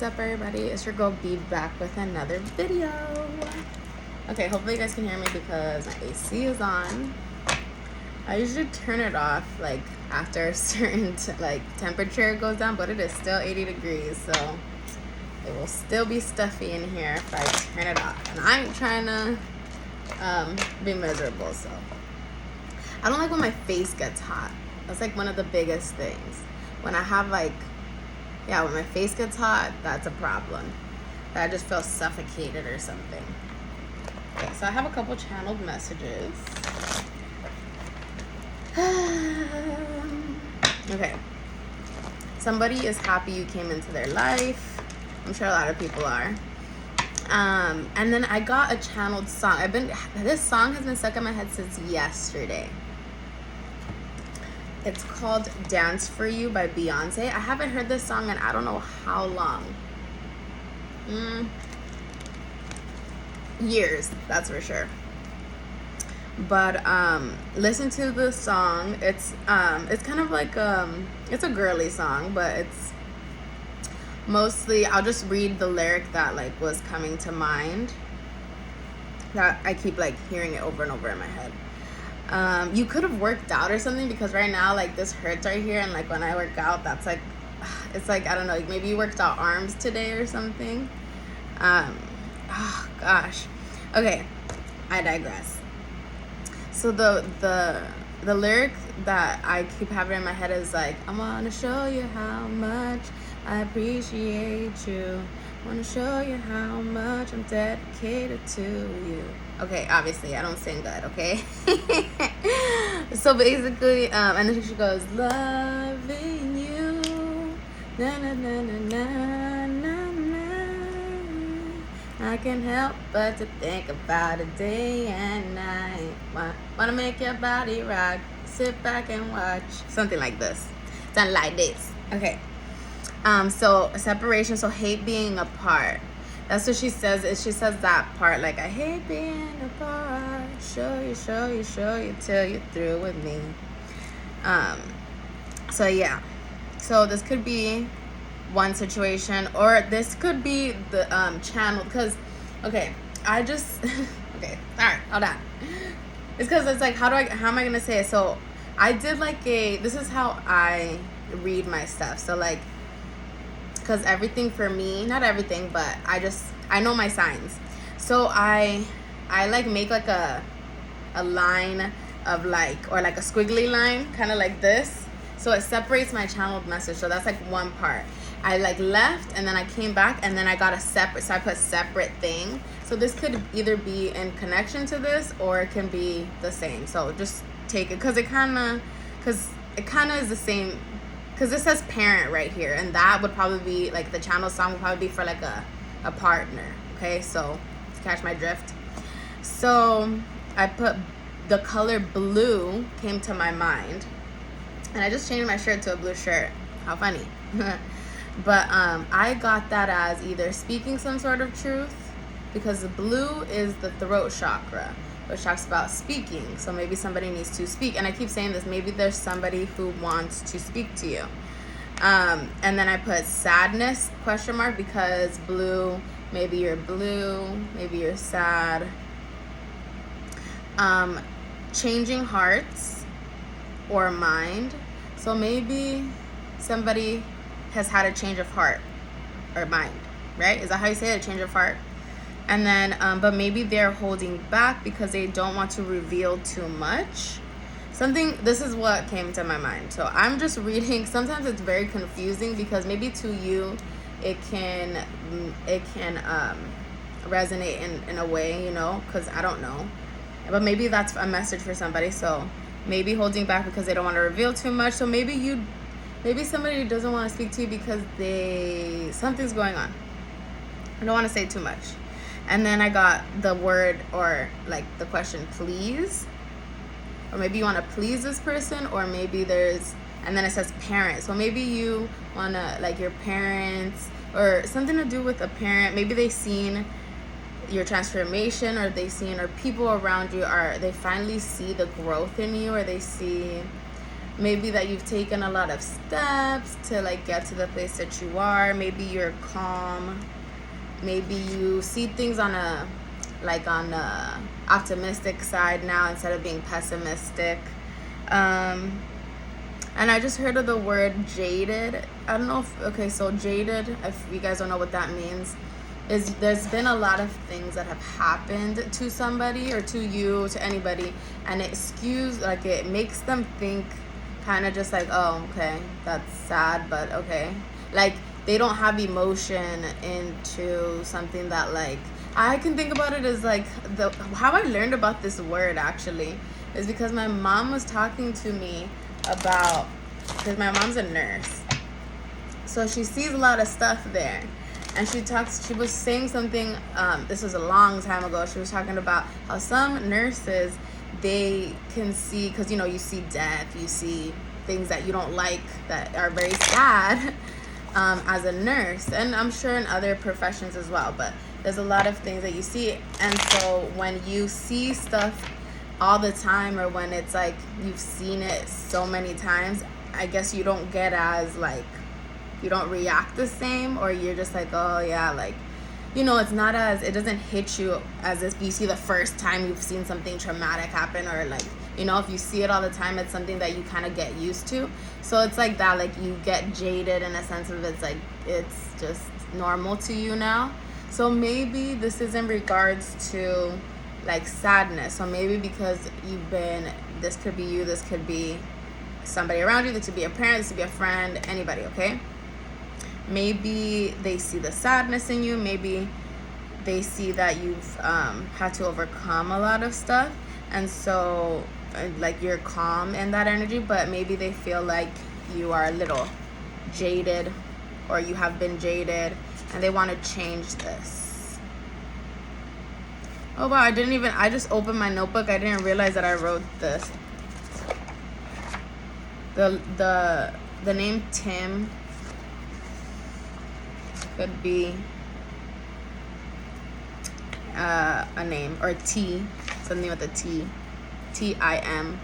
What's up, everybody? It's your girl B back with another video. Okay, hopefully you guys can hear me because my AC is on. I usually turn it off like after a certain temperature goes down, but it is still 80 degrees, so it will still be stuffy in here if I turn it off. And I ain't trying to be miserable, so I don't like when my face gets hot. That's like one of the biggest things. When I have when my face gets hot, that's a problem. I just feel suffocated or something. Okay, so I have a couple channeled messages. Okay. Somebody is happy you came into their life. I'm sure a lot of people are. And then I got a channeled song. This song has been stuck in my head since yesterday. It's called Dance For You by Beyonce. I haven't heard this song in I don't know how long. Years, that's for sure. But listen to the song. It's kind of like it's a girly song, but it's mostly, I'll just read the lyric that was coming to mind, that I keep hearing it over and over in my head. You could have worked out or something, because right now this hurts right here, and when I work out, that's it's I don't know, maybe you worked out arms today or something. Oh gosh. Okay, I digress. So the lyric that I keep having in my head is I wanna show you how much I appreciate you. I wanna show you how much I'm dedicated to you. Okay, obviously I don't sing good, okay? So basically, and then she goes, loving you, na na na na na na na. I can't help but to think about it day and night. Wanna make your body rock, sit back and watch. Something like this. Done like this. Okay. So separation, so hate being apart. That's what she says. She says that part, I hate being apart. Show you till you're through with me. So yeah. So this could be one situation, or this could be the channel, because okay, I just okay, all right, hold on. It's because it's how am I gonna say it? So I did this is how I read my stuff. So because everything for me, not everything, but I know my signs. So I make a line of or a squiggly line, kind of like this. So it separates my channeled message. So that's one part. I left, and then I came back, and then I got a separate, so I put separate thing. So this could either be in connection to this, or it can be the same. So just take it, because it kind of is the same. Because this says parent right here, and that would probably be the channel song would probably be for a partner. Okay, so catch my drift. So I put the color blue came to my mind, and I just changed my shirt to a blue shirt. How funny. But I got that as either speaking some sort of truth, because the blue is the throat chakra, which talks about speaking. So maybe somebody needs to speak. And I keep saying this, maybe there's somebody who wants to speak to you. And then I put sadness, question mark, because blue, maybe you're sad. Changing hearts or mind. So maybe somebody has had a change of heart or mind, right? Is that how you say it, a change of heart? And then, but maybe they're holding back because they don't want to reveal too much. This is what came to my mind. So I'm just reading. Sometimes it's very confusing, because maybe to you, it can resonate in a way, because I don't know. But maybe that's a message for somebody. So maybe holding back because they don't want to reveal too much. So maybe somebody doesn't want to speak to you because something's going on. I don't want to say too much. And then I got the word, or the question, please. Or maybe you want to please this person, or maybe and then it says parent. So maybe you want to, your parents, or something to do with a parent. Maybe they've seen your transformation, or people around you they finally see the growth in you, or they see maybe that you've taken a lot of steps to like get to the place that you are. Maybe you're calm. Maybe you see things on a optimistic side now instead of being pessimistic. And I just heard of the word jaded. I don't know if, okay, so jaded, if you guys don't know what that means, is there's been a lot of things that have happened to somebody or to you, to anybody, and it skews, like it makes them think kind of just like, oh, okay, that's sad, but okay. Like they don't have emotion into something that, like, I can think about it as like how I learned about this word actually is because my mom was talking to me about, because my mom's a nurse, so she sees a lot of stuff there, and she was saying something, this was a long time ago. She was talking about how some nurses, they can see, because you see death, you see things that you don't like that are very sad, as a nurse, and I'm sure in other professions as well, but there's a lot of things that you see. And so when you see stuff all the time, or when it's like you've seen it so many times, I guess you don't get as like, you don't react the same, or you're just like, oh yeah, like, it's not as, it doesn't hit you as if you see the first time you've seen something traumatic happen, or like, if you see it all the time, it's something that you kind of get used to. So it's like that, like you get jaded in a sense of, it's like, it's just normal to you now. So maybe this is in regards to like sadness. So maybe because this could be you, this could be somebody around you, this could be a parent, this could be a friend, anybody, okay? Maybe they see the sadness in you. Maybe they see that you've had to overcome a lot of stuff, and so like you're calm in that energy, but maybe they feel like you are a little jaded, or you have been jaded, and they want to change this. Oh wow, I just opened my notebook. I didn't realize that I wrote this. The name Tim could be a name, or T, something with a T, Tim,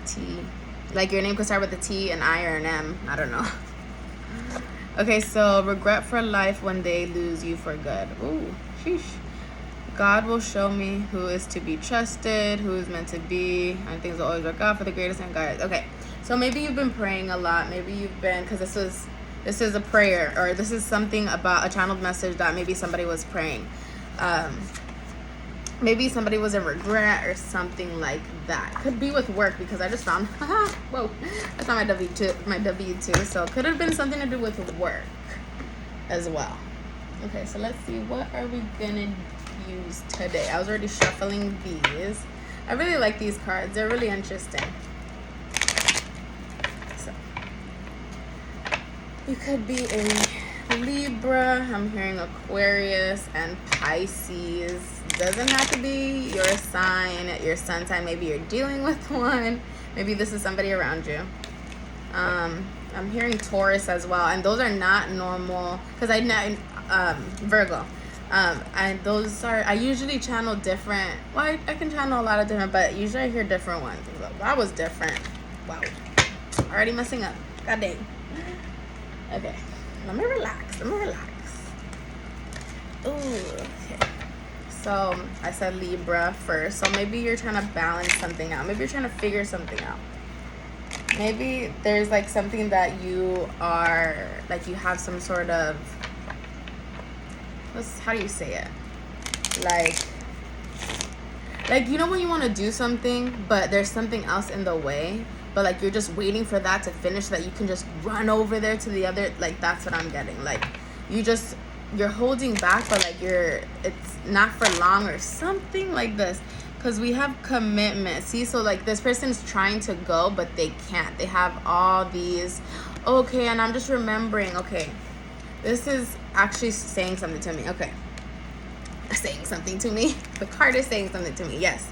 T, like your name could start with a T, an I, or an M. I don't know. Okay, so regret for life when they lose you for good. Ooh, sheesh. God will show me who is to be trusted, who is meant to be, and things will always work out for the greatest and guys. Okay, so maybe you've been praying a lot. Maybe you've been, because this is a prayer, or this is something about a channeled message that maybe somebody was praying. Maybe somebody was in regret or something like that. Could be with work, because I just found, whoa, that's not my W2, so it could have been something to do with work as well. Okay, so let's see, what are we gonna use today? I was already shuffling these. I really like these cards. They're really interesting. So you could be a Libra. I'm hearing Aquarius and Pisces. Doesn't have to be your sign, your sun sign. Maybe you're dealing with one. Maybe this is somebody around you. I'm hearing Taurus as well, and those are not normal, because Virgo. And those are, I usually channel different. Well, I can channel a lot of different, but usually I hear different ones. That was different. Wow. Already messing up. God dang. Okay. Let me relax. Ooh, okay. So I said Libra first. So maybe you're trying to balance something out. Maybe you're trying to figure something out. Maybe there's like something that you are, like you have some sort of, how do you say it? Like when you want to do something, but there's something else in the way, but like you're just waiting for that to finish so that you can just run over there to the other. Like that's what I'm getting. Like you're holding back, but like it's not for long or something like this. Because we have commitment. See, so like this person's trying to go, but they can't. They have all these. Okay, and I'm just remembering. Okay, this is actually saying something to me. Okay, saying something to me. The card is saying something to me. Yes.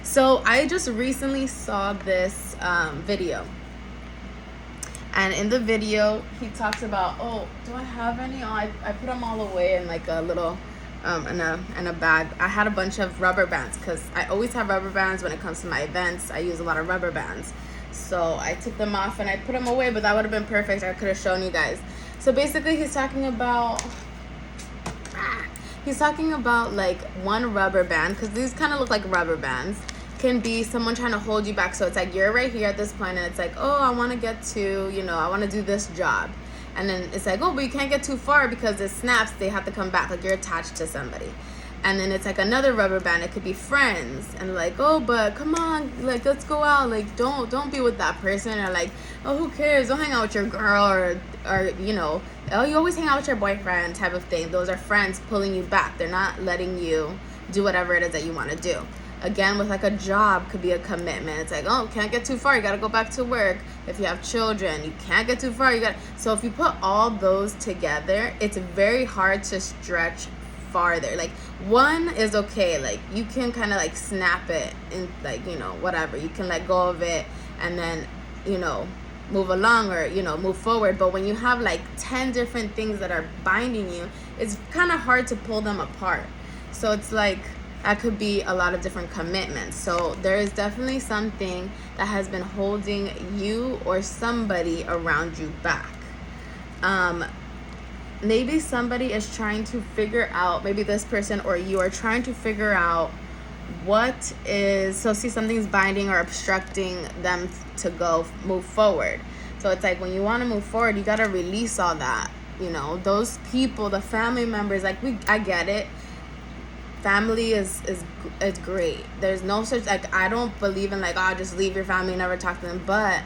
So I just recently saw this video. And in the video, he talks about, oh, do I have any? Oh, I put them all away in like a little, in a bag. I had a bunch of rubber bands, because I always have rubber bands when it comes to my events. I use a lot of rubber bands. So I took them off and I put them away, but that would have been perfect. I could have shown you guys. So basically he's talking about like one rubber band, because these kind of look like rubber bands, can be someone trying to hold you back. So it's like you're right here at this point and it's like, oh, I want to get to, I want to do this job. And then it's like, oh, but you can't get too far because it snaps. They have to come back. Like you're attached to somebody. And then it's like another rubber band. It could be friends. And like, oh, but come on, like, let's go out. Like, don't be with that person. Or like, oh, who cares? Don't hang out with your girl. Or oh, you always hang out with your boyfriend type of thing. Those are friends pulling you back. They're not letting you do whatever it is that you want to do. Again, with like a job, could be a commitment. It's like, oh, can't get too far. You got to go back to work. If you have children, you can't get too far. So if you put all those together, it's very hard to stretch farther. Like one is okay, like you can kind of like snap it and like whatever, you can let go of it and then move along or move forward. But when you have like 10 different things that are binding you, it's kind of hard to pull them apart. So it's like that could be a lot of different commitments. So there is definitely something that has been holding you or somebody around you back. Maybe somebody is trying to figure out, maybe this person or you are trying to figure out what is, so see, something's binding or obstructing them to move forward. So it's like when you want to move forward, you got to release all that. Those people, the family members, like I get it. Family is great. There's no such, like, I don't believe in like, oh, just leave your family, never talk to them. But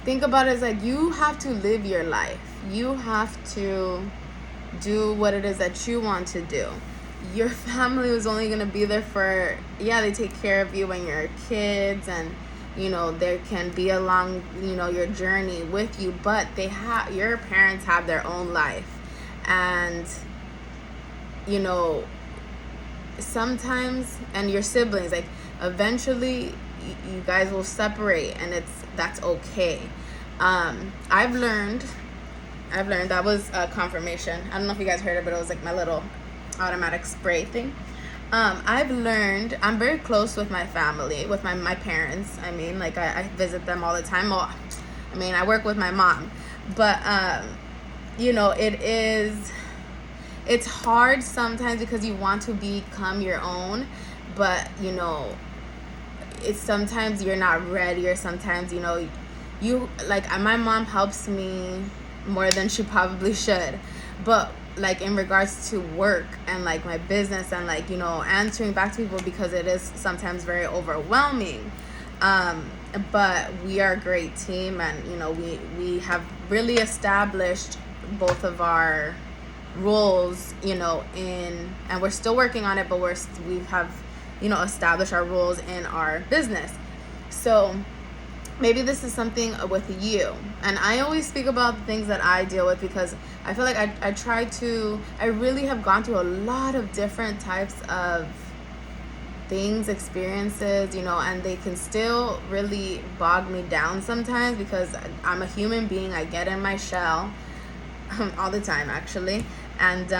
think about it as like you have to live your life. You have to do what it is that you want to do. Your family is only going to be there for, they take care of you when you're kids and, there can be along, your journey with you, but your parents have their own life. And, sometimes, and your siblings, like eventually you guys will separate and that's okay. I've learned that was a confirmation. I don't know if you guys heard it, but it was like my little automatic spray thing. I've learned, I'm very close with my family, with my parents. I mean, like I visit them all the time. Well, I mean, I work with my mom, but it's hard sometimes because you want to become your own, but it's sometimes you're not ready, or sometimes you like, my mom helps me more than she probably should, but like in regards to work and like my business and like answering back to people, because it is sometimes very overwhelming, but we are a great team, and we have really established both of our roles and we're still working on it, but we have established our roles in our business. So maybe this is something with you, and I always speak about the things that I deal with because I feel like I really have gone through a lot of different types of things, experiences, and they can still really bog me down sometimes because I'm a human being. I get in my shell all the time, actually. And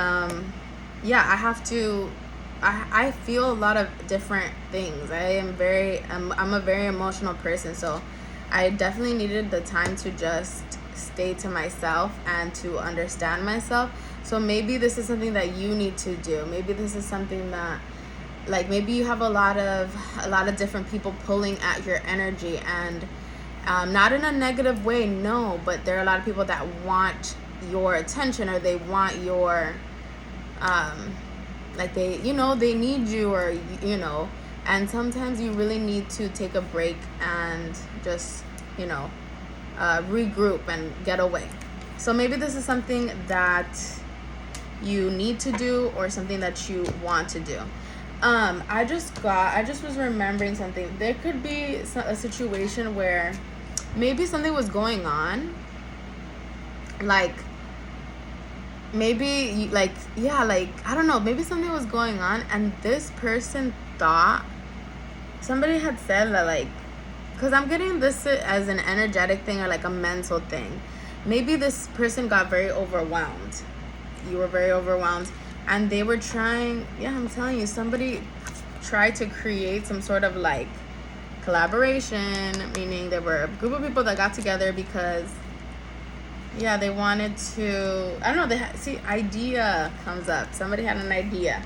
I feel a lot of different things. I'm a very emotional person, so I definitely needed the time to just stay to myself and to understand myself. So maybe this is something that you need to do. Maybe this is something that, like, maybe you have a lot of different people pulling at your energy, and not in a negative way, no, but there are a lot of people that want your attention, or they want your like they need you, or and sometimes you really need to take a break and just regroup and get away. So maybe this is something that you need to do, or something that you want to do. I just was remembering something. There could be a situation where maybe something was going on, like maybe like I don't know, maybe something was going on, and this person thought, somebody had said that, like, because I'm getting this as an energetic thing or like a mental thing. Maybe this person got very overwhelmed. You were very overwhelmed, and they were trying, I'm telling you, somebody tried to create some sort of like Collaboration, meaning there were a group of people that got together because, yeah, they wanted to, I don't know, see, idea comes up. Somebody had an idea.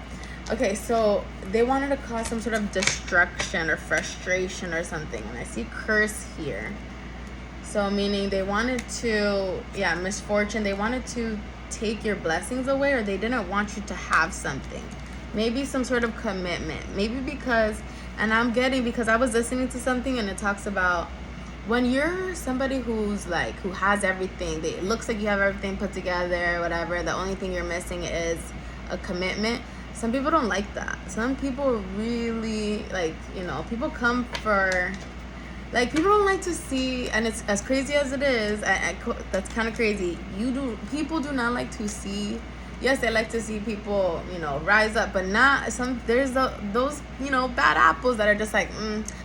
Okay, so they wanted to cause some sort of destruction or frustration or something. And I see curse here. So meaning they wanted to, yeah, misfortune. They wanted to take your blessings away, or they didn't want you to have something. Maybe some sort of commitment. Maybe because, and I'm getting, because I was listening to something and it talks about when you're somebody who's like, who has everything, it looks like you have everything put together, whatever. The only thing you're missing is a commitment. Some people don't like that. Some people really, like, you know, people come for, like, people don't like to see, and it's as crazy as it is, that's kind of crazy. People do not like to see, yes, they like to see people, you know, rise up, but not there's those, you know, bad apples that are just like,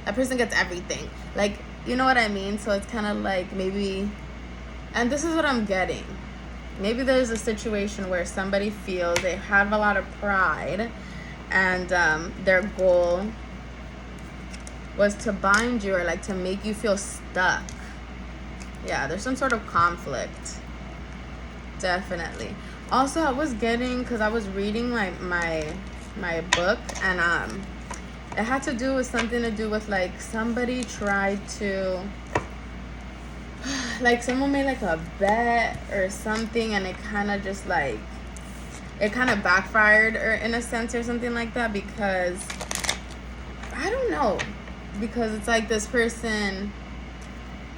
that person gets everything. Like, you know what I mean? So it's kind of like maybe, and this is what I'm getting. Maybe there's a situation where somebody feels they have a lot of pride and their goal was to bind you or like to make you feel stuck. Yeah, there's some sort of conflict. Definitely. Also, I was getting, because I was reading like my book, and it had to do with something to do with like somebody tried to, like someone made like a bet or something, and it kind of just like, it kind of backfired, or in a sense, or something like that, because I don't know, because it's like this person,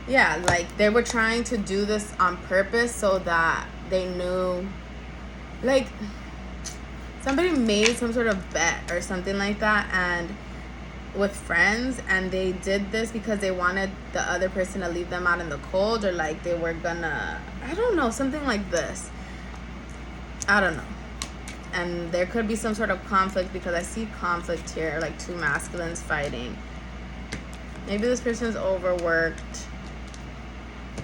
yeah, like they were trying to do this on purpose so that they knew, like somebody made some sort of bet or something like that, and with friends, and they did this because they wanted the other person to leave them out in the cold, or like they were gonna, I don't know, something like this, I don't know. And there could be some sort of conflict, because I see conflict here, like two masculines fighting. Maybe this person's overworked,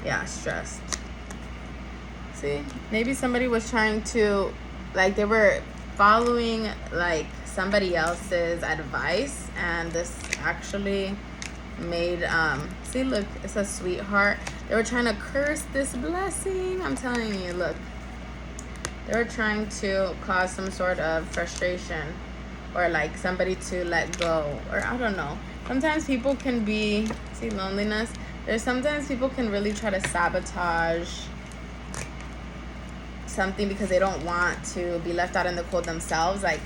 yeah, stressed. See, maybe somebody was trying to, like they were following like somebody else's advice, and this actually made see, look, it's a sweetheart. They were trying to curse this blessing. I'm telling you, look, they were trying to cause some sort of frustration, or like somebody to let go, or I don't know. Sometimes people can be, see, loneliness, there's sometimes people can really try to sabotage something because they don't want to be left out in the cold themselves. Like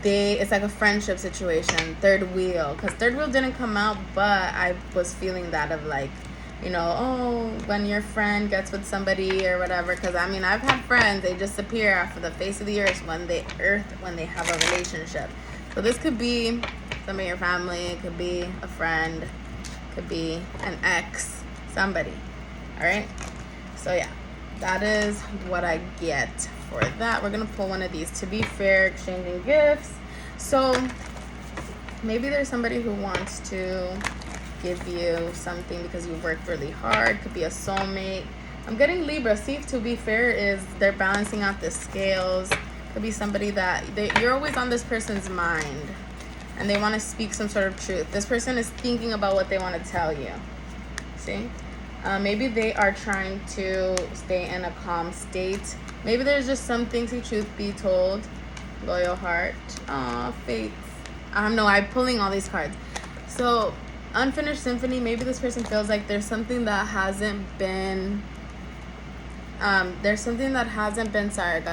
it's like a friendship situation, third wheel, because third wheel didn't come out, but I was feeling that of like, you know, oh, when your friend gets with somebody or whatever, because I mean, I've had friends, they disappear off of the face of the earth when they have a relationship. So this could be somebody in your family, it could be a friend, could be an ex, somebody. All right, so yeah, that is what I get for that. We're gonna pull one of these. To be fair, exchanging gifts. So maybe there's somebody who wants to give you something because you worked really hard. Could be a soulmate. I'm getting Libra. See, to be fair, is they're balancing out the scales. Could be somebody that you're always on this person's mind, and they want to speak some sort of truth. This person is thinking about what they want to tell you. See? Maybe they are trying to stay in a calm state. Maybe there's just something, see, truth be told. Loyal heart. Aw, faith. No, I'm pulling all these cards. So, unfinished symphony. Maybe this person feels like there's something that hasn't been, sorry, I got